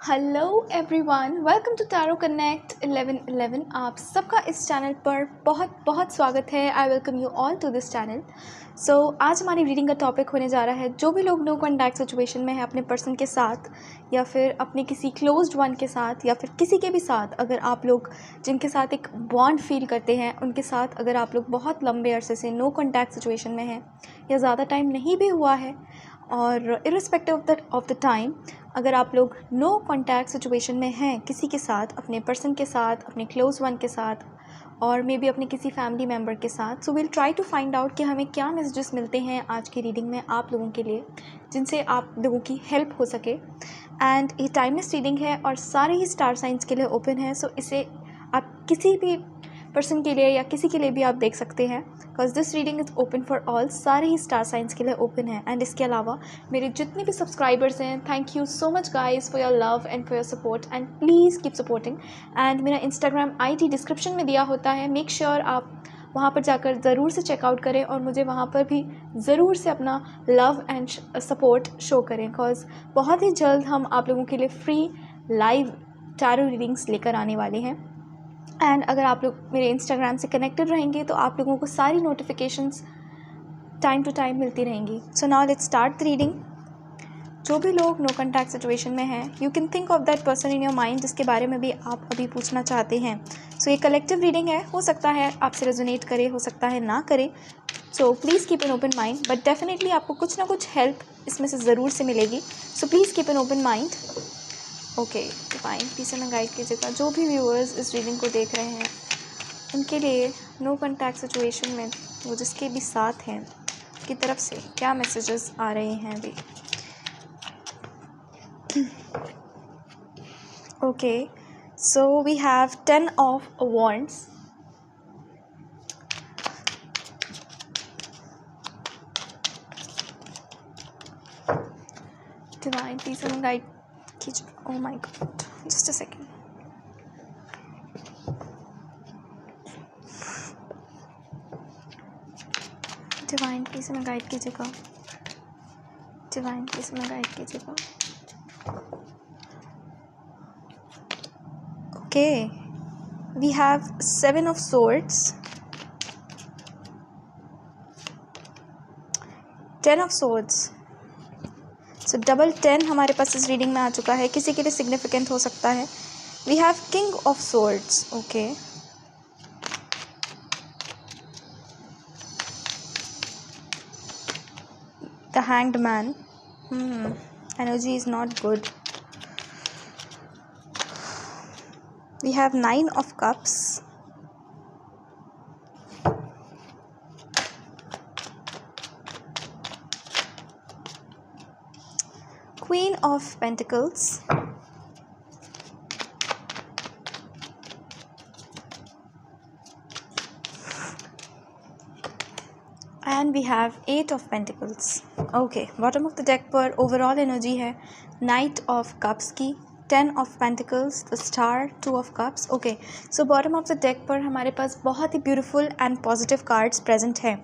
Hello everyone, welcome to tarot connect 1111। आप सबका इस चैनल पर बहुत बहुत स्वागत है। I welcome you all to this channel. So आज हमारी रीडिंग का टॉपिक होने जा रहा है, जो भी लोग नो कॉन्टैक्ट सिचुएशन में है अपने पर्सन के साथ या फिर अपने किसी क्लोज्ड वन के साथ या फिर किसी के भी साथ, अगर आप लोग जिनके साथ एक बॉन्ड फील करते हैं उनके साथ अगर आप लोग बहुत लंबे अरसे से नो कॉन्टैक्ट सिचुएशन में हैं या ज़्यादा टाइम नहीं भी हुआ है, और इर्रिस्पेक्टिव ऑफ द टाइम, अगर आप लोग नो कॉन्टैक्ट सिचुएशन में हैं किसी के साथ, अपने पर्सन के साथ, अपने क्लोज वन के साथ और मे बी अपने किसी फैमिली मेम्बर के साथ, so will try to find out कि हमें क्या मैसेजेस मिलते हैं आज की रीडिंग में आप लोगों के लिए, जिनसे आप लोगों की हेल्प हो सके। एंड ये टाइमलेस रीडिंग है और सारे ही स्टार साइंस के लिए ओपन है, सो इसे आप किसी भी पर्सन के लिए या किसी के लिए भी आप देख सकते हैं, because this reading is open for all. सारे ही स्टार साइंस के लिए ओपन है। एंड इसके अलावा मेरे जितने भी सब्सक्राइबर्स हैं, thank you so much guys for your love and for your support, and please keep supporting. And मेरा इंस्टाग्राम आईडी डिस्क्रिप्शन में दिया होता है, मेक श्योर आप वहाँ पर जाकर ज़रूर से चेकआउट करें और मुझे वहाँ पर भी ज़रूर से अपना लव एंड सपोर्ट शो करें, बिकॉज बहुत ही जल्द हम आप लोगों के लिए फ्री लाइव टैरो रीडिंग्स लेकर आने वाले हैं। एंड अगर आप लोग मेरे इंस्टाग्राम से कनेक्टेड रहेंगे तो आप लोगों को सारी नोटिफिकेशंस टाइम टू टाइम मिलती रहेंगी। So now let's start the reading. जो भी लोग नो कॉन्टैक्ट सिचुएशन में हैं, you can think of that person in your mind जिसके बारे में भी आप अभी पूछना चाहते हैं। सो ये कलेक्टिव रीडिंग है, हो सकता है आपसे रेजोनेट करे, हो सकता है ना करे। So please keep an open mind, but definitely आपको कुछ ना कुछ हेल्प इसमें से ज़रूर से मिलेगी। So please keep an open mind. Okay, divine please हमें गाइड कीजिएगा। जो भी व्यूअर्स इस रीडिंग को देख रहे हैं उनके लिए नो कॉन्टैक्ट सिचुएशन में वो जिसके भी साथ हैं की तरफ से क्या मैसेजेस आ रहे हैं अभी। Okay, so we have 10 of wands, divine please हमें गाइड कीजिए। Oh my god, just a second. Divine please हमें गाइड कीजिएगा। डिवाइन प्लीज हमें गाइड कीजिएगा। Okay, we have 7 of swords, 10 of swords। So double 10 हमारे पास इस रीडिंग में आ चुका है, किसी के लिए सिग्निफिकेंट हो सकता है। We have king of swords। Okay, the hanged man. Energy is not good. We have 9 of cups, Queen of Pentacles, and we have 8 of Pentacles. Okay, bottom of the deck पर overall energy है Knight of Cups की, 10 of Pentacles, the Star, 2 of Cups. Okay, so bottom of the deck पर हमारे पास बहुत ही beautiful and positive cards present हैं।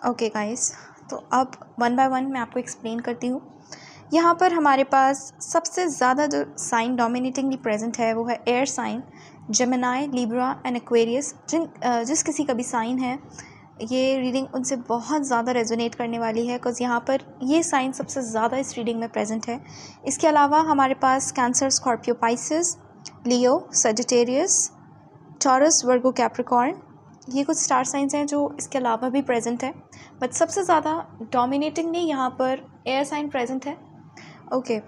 Okay guys, तो अब one by one मैं आपको एक्सप्लेन करती हूँ। यहाँ पर हमारे पास सबसे ज़्यादा जो साइन डोमिनेटिंगली प्रेजेंट है वो है air sign, Gemini, Libra and Aquarius. जिस किसी का भी साइन है, ये रीडिंग उनसे बहुत ज़्यादा रेजोनेट करने वाली है, बिकॉज यहाँ पर ये साइन सबसे ज़्यादा इस रीडिंग में प्रेजेंट है। इसके अलावा हमारे पास कैंसर, स्कॉर्पियो, पाइसेस, लियो, सजिटेरियस, टॉरस, वर्गो, कैप्रिकॉर्न, ये कुछ स्टार साइंस हैं जो इसके अलावा भी प्रेजेंट है, बट सबसे ज़्यादा डोमिनेटिंगली यहाँ पर एयर साइन प्रेजेंट है। Okay,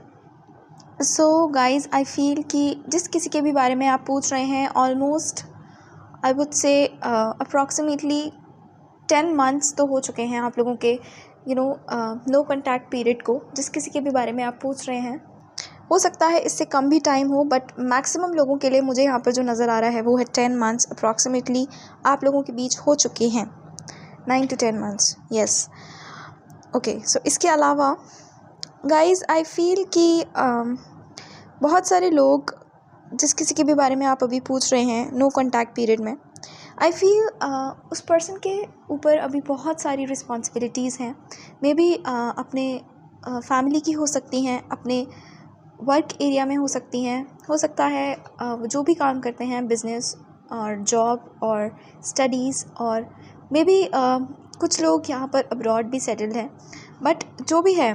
so guys I feel कि जिस किसी के भी बारे में आप पूछ रहे हैं, almost I would say approximately 10 months तो हो चुके हैं आप लोगों के नो कॉन्टैक्ट पीरियड को। जिस किसी के भी बारे में आप पूछ रहे हैं, हो सकता है इससे कम भी टाइम हो, बट मैक्सिमम लोगों के लिए मुझे यहाँ पर जो नज़र आ रहा है वो है 10 मंथ्स अप्रॉक्सीमेटली आप लोगों के बीच हो चुके हैं, 9 to 10 मंथ्स, यस। ओके, सो इसके अलावा गाइज़ आई फील कि बहुत सारे लोग जिस किसी के भी बारे में आप अभी पूछ रहे हैं नो कॉन्टैक्ट पीरियड में, आई फील उस पर्सन के ऊपर अभी बहुत सारी रिस्पॉन्सिबिलिटीज़ हैं। मे बी अपने फैमिली की हो सकती हैं, अपने वर्क एरिया में हो सकती हैं, हो सकता है जो भी काम करते हैं, बिज़नेस और जॉब और स्टडीज़, और मे बी कुछ लोग यहाँ पर अब्रॉड भी सेटल्ड हैं। बट जो भी है,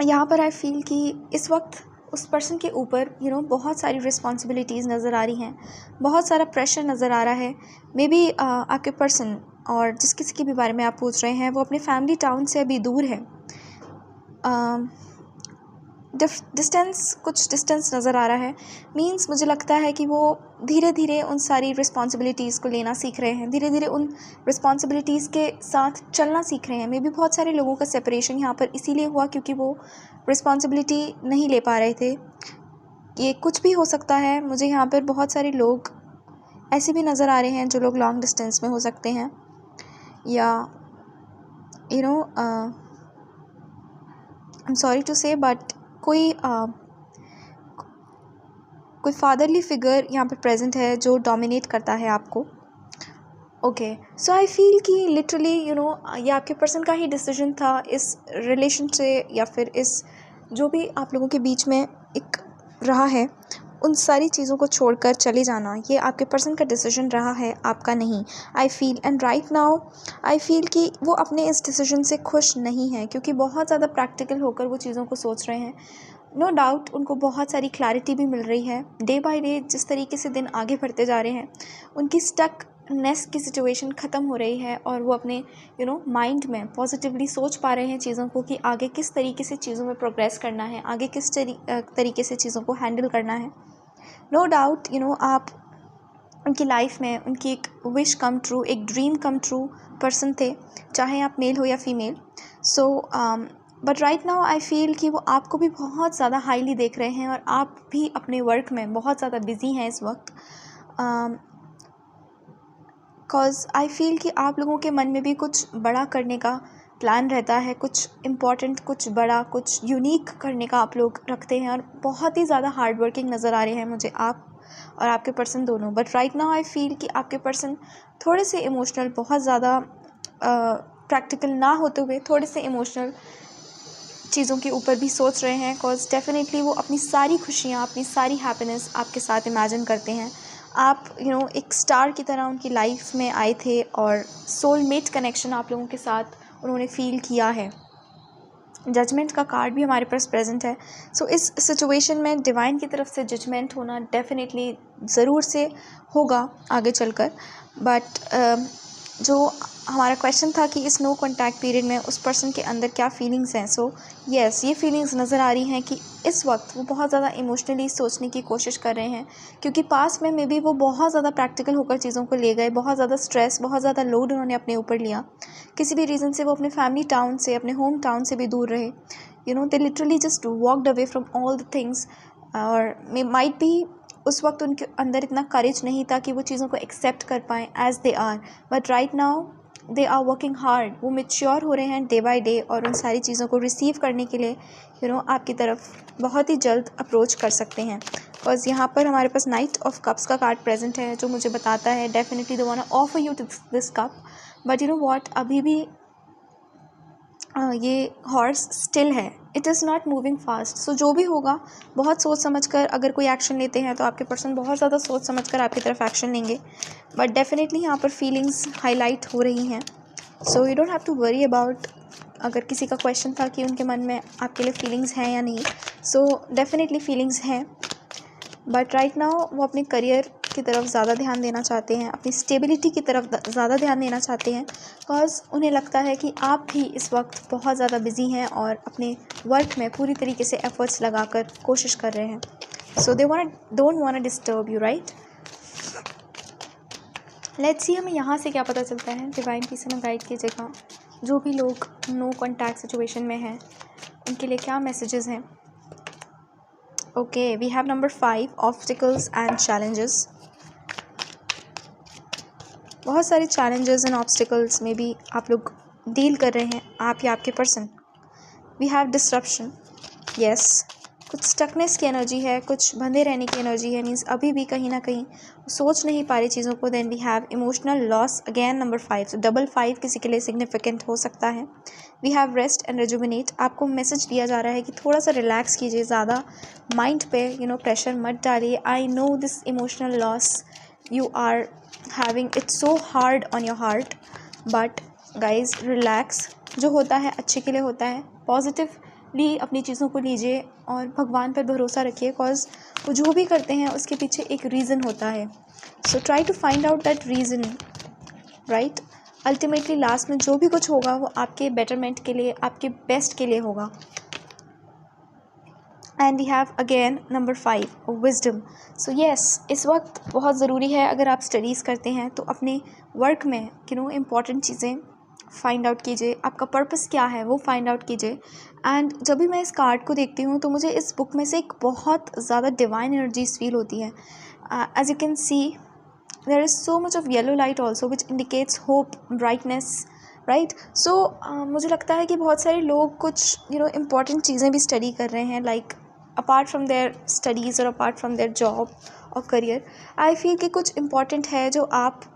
यहाँ पर आई फील कि इस वक्त उस पर्सन के ऊपर बहुत सारी रिस्पॉन्सिबिलिटीज़ नज़र आ रही हैं, बहुत सारा प्रेशर नज़र आ रहा है। मे बी आपके पर्सन और जिस किसी के भी बारे में आप पूछ रहे हैं, वो अपने फैमिली टाउन से अभी दूर है। कुछ डिस्टेंस नज़र आ रहा है। मींस मुझे लगता है कि वो धीरे धीरे उन सारी रिस्पॉन्सिबिलिटीज़ को लेना सीख रहे हैं, धीरे धीरे उन रिस्पॉन्सिबिलिटीज़ के साथ चलना सीख रहे हैं। मे बी बहुत सारे लोगों का सेपरेशन यहाँ पर इसीलिए हुआ क्योंकि वो रिस्पॉन्सिबिलिटी नहीं ले पा रहे थे। ये कुछ भी हो सकता है। मुझे यहाँ पर बहुत सारे लोग ऐसे भी नज़र आ रहे हैं जो लोग लॉन्ग डिस्टेंस में हो सकते हैं, या आई एम सॉरी टू से, बट कोई फादरली फिगर यहाँ पर प्रेजेंट है जो डोमिनेट करता है आपको। ओके, सो आई फील कि लिटरली ये आपके पर्सन का ही डिसीजन था इस रिलेशन से, या फिर इस जो भी आप लोगों के बीच में एक रहा है, उन सारी चीज़ों को छोड़कर चले जाना, ये आपके पर्सन का डिसीजन रहा है, आपका नहीं। I feel, and right now I feel कि वो अपने इस डिसीजन से खुश नहीं है, क्योंकि बहुत ज़्यादा प्रैक्टिकल होकर वो चीज़ों को सोच रहे हैं। नो डाउट उनको बहुत सारी क्लैरिटी भी मिल रही है। डे बाय डे जिस तरीके से दिन आगे बढ़ते जा रहे हैं, उनकी स्टकनेस की सिचुएशन ख़त्म हो रही है, और वो अपने माइंड में पॉजिटिवली सोच पा रहे हैं चीज़ों को, कि आगे किस तरीके से चीज़ों में प्रोग्रेस करना है, आगे किस तरीके से चीज़ों को हैंडल करना है। नो डाउट आप उनकी लाइफ में उनकी एक विश कम ट्रू, एक ड्रीम कम ट्रू पर्सन थे, चाहे आप मेल हो या female. So but right now I feel कि वो आपको भी बहुत ज़्यादा हाईली देख रहे हैं, और आप भी अपने वर्क में बहुत ज़्यादा बिजी हैं इस वक्त। कॉज आई फील कि आप लोगों के मन में भी कुछ बड़ा करने का प्लान रहता है, कुछ इम्पॉर्टेंट, कुछ बड़ा, कुछ यूनिक करने का आप लोग रखते हैं, और बहुत ही ज़्यादा हार्ड वर्किंग नज़र आ रहे हैं मुझे आप और आपके पर्सन दोनों। But right now I feel कि आपके पर्सन थोड़े से इमोशनल, बहुत ज़्यादा प्रैक्टिकल ना होते हुए थोड़े से इमोशनल चीज़ों के ऊपर भी सोच रहे हैं। कॉज डेफिनेटली वो अपनी सारी खुशियाँ, अपनी सारी हैप्पीनेस आपके साथ इमेजिन करते हैं। आप एक स्टार की तरह उनकी लाइफ में आए थे, और सोलमेट कनेक्शन आप लोगों के साथ उन्होंने फ़ील किया है। जजमेंट का कार्ड भी हमारे पास प्रेजेंट है। सो इस सिचुएशन में डिवाइन की तरफ से जजमेंट होना डेफिनेटली ज़रूर से होगा आगे चलकर। बट जो हमारा क्वेश्चन था कि इस नो कॉन्टैक्ट पीरियड में उस पर्सन के अंदर क्या फीलिंग्स हैं। सो येस, ये फीलिंग्स नज़र आ रही हैं कि इस वक्त वो बहुत ज़्यादा इमोशनली सोचने की कोशिश कर रहे हैं, क्योंकि पास में मे बी वो बहुत ज़्यादा प्रैक्टिकल होकर चीज़ों को ले गए, बहुत ज़्यादा स्ट्रेस, बहुत ज़्यादा लोड उन्होंने अपने ऊपर लिया। किसी भी रीज़न से वो अपने फैमिली टाउन से, अपने होम टाउन से भी दूर रहे। They literally just walked away from all the things, और मे माइट भी उस वक्त उनके अंदर इतना करेज नहीं था कि वो चीज़ों को एक्सेप्ट कर पाएँ as they are. But right now they are working hard. वो मैच्योर हो रहे हैं डे बाय डे, और उन सारी चीज़ों को रिसीव करने के लिए आपकी तरफ बहुत ही जल्द अप्रोच कर सकते हैं। बिकॉज यहाँ पर हमारे पास नाइट ऑफ कप्स का कार्ड प्रेजेंट है, जो मुझे बताता है definitely they want to offer you this cup, but what, अभी भी ये हॉर्स स्टिल है, it is not moving fast. So जो भी होगा, बहुत सोच समझ कर अगर कोई एक्शन लेते हैं तो आपके पर्सन बहुत ज़्यादा सोच समझ कर आपकी तरफ एक्शन लेंगे। बट डेफिनेटली यहाँ पर फीलिंग्स हाईलाइट हो रही हैं। So you don't have to worry about, अगर किसी का क्वेश्चन था कि उनके मन में आपके लिए फीलिंग्स हैं या नहीं, सो डेफिनेटली फीलिंग्स हैं। बट राइट नाउ वो अपने करियर की तरफ ज़्यादा ध्यान देना चाहते हैं, अपनी स्टेबिलिटी की तरफ ज़्यादा ध्यान देना चाहते हैं। बिकॉज उन्हें लगता है कि आप भी इस वक्त बहुत ज़्यादा बिजी हैं, और अपने वर्क में पूरी तरीके से एफर्ट्स लगाकर कोशिश कर रहे हैं। So they don't want to disturb you, right. Let's see हमें यहाँ से क्या पता चलता है। डिवाइन पीस में गाइड कीजिएगा, जो भी लोग नो कॉन्टैक्ट सिचुएशन में हैं उनके लिए क्या मैसेजेस हैं। Okay, we have number 5, obstacles and challenges. बहुत सारे चैलेंजेस एंड ऑब्स्टिकल्स में भी आप लोग डील कर रहे हैं, आप या आपके person. We have disruption, yes, कुछ स्टकनेस की एनर्जी है, कुछ बंधे रहने की एनर्जी है, मीन्स अभी भी कहीं ना कहीं सोच नहीं पा रही चीज़ों को। Then we have emotional loss again number 5, तो डबल 5 किसी के लिए सिग्निफिकेंट हो सकता है। We have rest and rejuvenate, आपको मैसेज दिया जा रहा है कि थोड़ा सा रिलैक्स कीजिए, ज़्यादा माइंड पे प्रेशर मत डालिए। I know this emotional loss you are having it so hard on your heart, but guys relax, जो होता है अच्छे के लिए होता है। पॉजिटिवली अपनी चीज़ों को लीजिए और भगवान पर भरोसा रखिए, कॉज वो जो भी करते हैं उसके पीछे एक रीज़न होता है। So try to find out that reason, right. Ultimately last में जो भी कुछ होगा वो आपके बेटरमेंट के लिए, आपके बेस्ट के लिए होगा। And we have again number 5 wisdom. So yes, इस वक्त बहुत ज़रूरी है, अगर आप स्टडीज़ करते हैं तो अपने वर्क में इम्पॉर्टेंट चीज़ें फाइंड आउट कीजिए, आपका पर्पस क्या है वो फाइंड आउट कीजिए। एंड जब भी मैं इस कार्ड को देखती हूँ तो मुझे इस बुक में से एक बहुत ज़्यादा डिवाइन एनर्जीज फील होती है। As you can see there is so much of yellow light also which indicates hope, brightness, right. So मुझे लगता है कि बहुत सारे लोग कुछ इम्पॉर्टेंट चीज़ें भी स्टडी कर रहे हैं, like apart from their studies और अपार्ट फ्रॉम देयर जॉब और करियर। आई फील कि कुछ इम्पॉर्टेंट है जो आप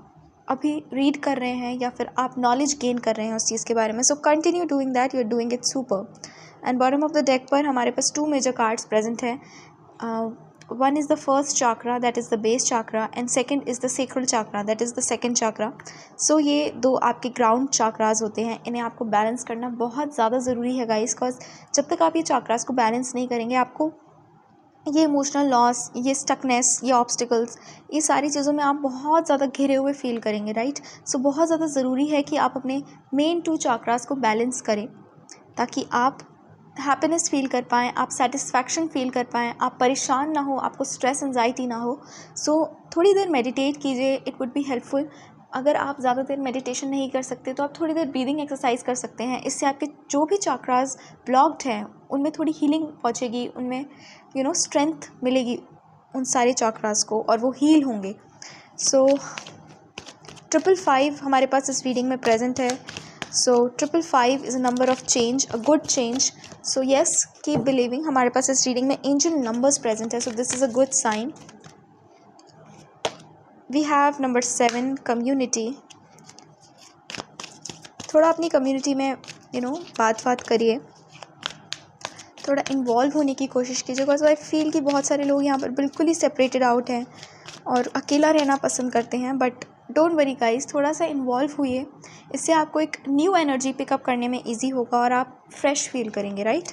अभी रीड कर रहे हैं या फिर आप नॉलेज गेन कर रहे हैं उस चीज़ के बारे में। So continue doing that, you are doing it super. And bottom of the deck पर हमारे पास 2 मेजर कार्ड्स प्रेजेंट हैं। One is the first chakra, that is the base chakra, and second is the sacral chakra, that is the second chakra. So ये 2 आपके ground चाक्रास होते हैं, इन्हें आपको बैलेंस करना बहुत ज़्यादा ज़रूरी है गाइस, बिकॉज जब तक आप ये चाक्रास को बैलेंस नहीं करेंगे, आपको ये इमोशनल लॉस, ये स्टकनेस, ये ऑब्स्टिकल्स, ये सारी चीज़ों में आप बहुत ज़्यादा घिरे हुए फील करेंगे, राइट। सो बहुत ज़्यादा ज़रूरी है कि आप अपने मेन 2 चाक्रास को बैलेंस करें, ताकि आप हैप्पीनेस फील कर पाएँ, आप सेटिस्फैक्शन फील कर पाएँ, आप परेशान ना हो, आपको स्ट्रेस एंजाइटी ना हो। सो थोड़ी देर मेडिटेट कीजिए, इट वुड बी हेल्पफुल। अगर आप ज़्यादा देर मेडिटेशन नहीं कर सकते तो आप थोड़ी देर ब्रीदिंग एक्सरसाइज कर सकते हैं। इससे आपके जो भी चाक्रास ब्लॉक्ड हैं उनमें थोड़ी हीलिंग पहुँचेगी, उनमें स्ट्रेंथ मिलेगी उन सारे चाक्रास को, और वो हील होंगे। सो 555 हमारे पास इस रीडिंग में प्रेजेंट है। So 555 is a number of change, a good change. So yes, keep believing. हमारे पास इस रीडिंग में एंजल नंबर्स प्रेजेंट है, so this is a good sign. We have number 7 community. थोड़ा अपनी कम्युनिटी में बात करिए, थोड़ा इन्वॉल्व होने की कोशिश कीजिए, बिकॉज आई फील कि बहुत सारे लोग यहाँ पर बिल्कुल ही सेपरेटेड आउट हैं और अकेला रहना पसंद करते हैं। बट डोंट वरी गाइस, थोड़ा सा इन्वॉल्व हुइए, इससे आपको एक न्यू एनर्जी पिकअप करने में ईजी होगा और आप फ्रेश फील करेंगे, right.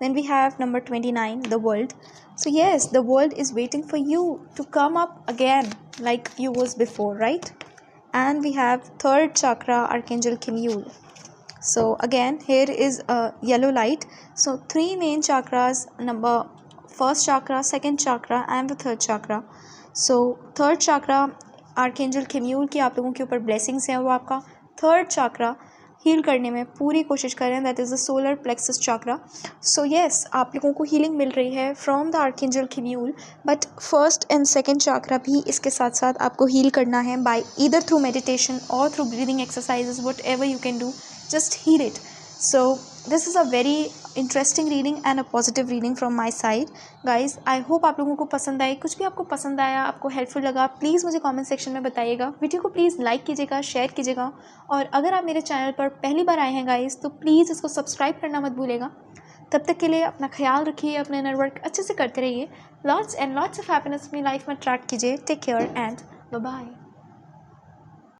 Then we have number 29 the world. So yes, the world is waiting for you to come up again like you was before, right. And we have third chakra, archangel Chamuel. So again here is a yellow light. So 3 main chakras, number first chakra, second chakra and the third chakra. So third chakra archangel Chamuel की आप लोगों के ऊपर blessings हैं, वो आपका third chakra heal करने में पूरी कोशिश कर रहे हैं, that is the solar plexus chakra. So yes, आप लोगों को हीलिंग मिल रही है from the archangel Chamuel, but first and second chakra भी इसके साथ साथ आपको हील करना है बाय ईदर थ्रू मेडिटेशन और through breathing exercises, whatever you can do, just heal it. So this is a very interesting reading and a positive reading from my side guys. I hope आप लोगों को पसंद आए, कुछ भी आपको पसंद आया, आपको हेल्पफुल लगा, प्लीज़ मुझे कमेंट सेक्शन में बताइएगा। वीडियो को प्लीज़ लाइक कीजिएगा, शेयर कीजिएगा, और अगर आप मेरे चैनल पर पहली बार आए हैं गाइस तो प्लीज़ इसको सब्सक्राइब करना मत भूलिएगा। तब तक के लिए अपना ख्याल रखिए, अपने इनर वर्क अच्छे से करते रहिए, lots and lots of happiness अपनी लाइफ में अट्रैक्ट कीजिए। Take care and bye bye.